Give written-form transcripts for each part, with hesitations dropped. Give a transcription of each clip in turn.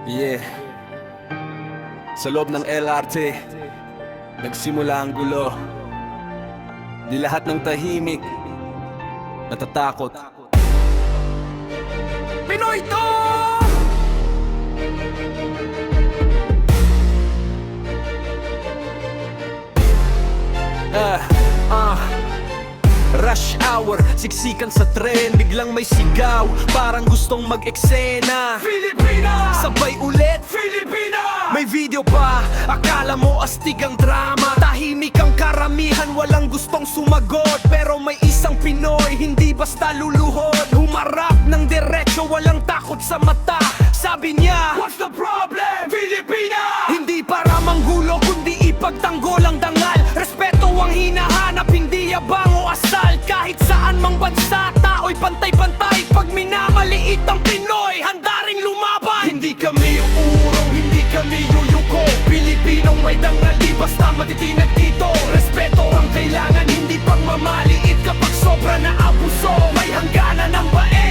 Yeah. Sa loob ng LRT nagsimula ang gulo. Di lahat ng tahimik natatakot. Pinoy to! Rush hour, siksikan sa tren, biglang may sigaw, parang gustong mag-eksena. Filipina! Sabay ulit, Filipina! May video pa, akala mo astig ang drama. Tahimik ang karamihan, walang gustong sumagot. Pero may isang Pinoy, hindi basta luluhod. Humarap ng diretsyo, walang takot sa mata. Sabi niya, what's the problem, Filipina? Hindi para manggulo, kundi ipagtanggol ang dangal. Respeto ang hinahanap, hindi yabang o asal. Kahit saan mang bansa, tao'y pantay-pantay. Pag minamaliit ang Pinoy, handa ring lumaban. Hindi kami uurong, hindi kami yuyuko. Pilipinong may dangal, di basta matitinag dito. Respeto ang kailangan, hindi pagmamaliit. Kapag sobra na abuso, may hangganan ng bae.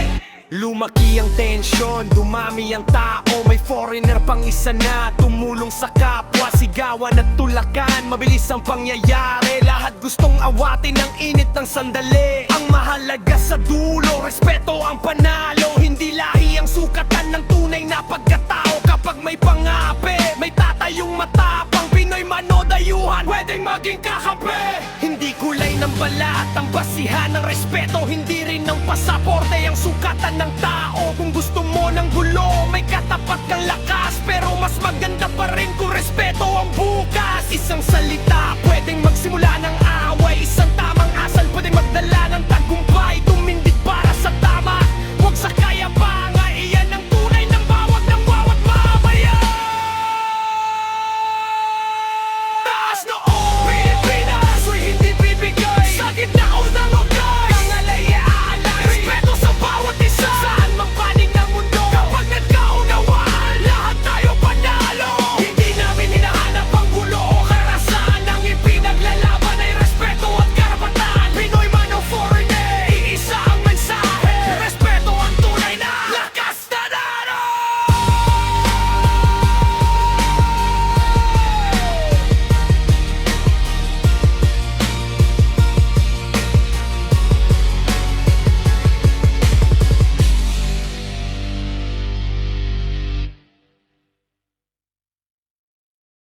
Lumaki ang tensyon, dumami ang tao. May foreigner pang isa na tumulong sa kapwa. Sigawan at tulakan, mabilis ang pangyayari. Lahat gustong awatin ang init ng sandali. Ang mahalaga sa dulo, respeto ang panalo. Hindi lahi ang sukatan ng tunay na pagkatao. Kapag may pangapi, may tatayong matapang. Pinoy manodayuhan, pwedeng maging kakampi. Hindi kulay ng balat ang basihan ng respeto. Hindi rin ng pasaporte ang sukatan ng tao. Kung gusto mo ng gulo, may katapat kang lakas.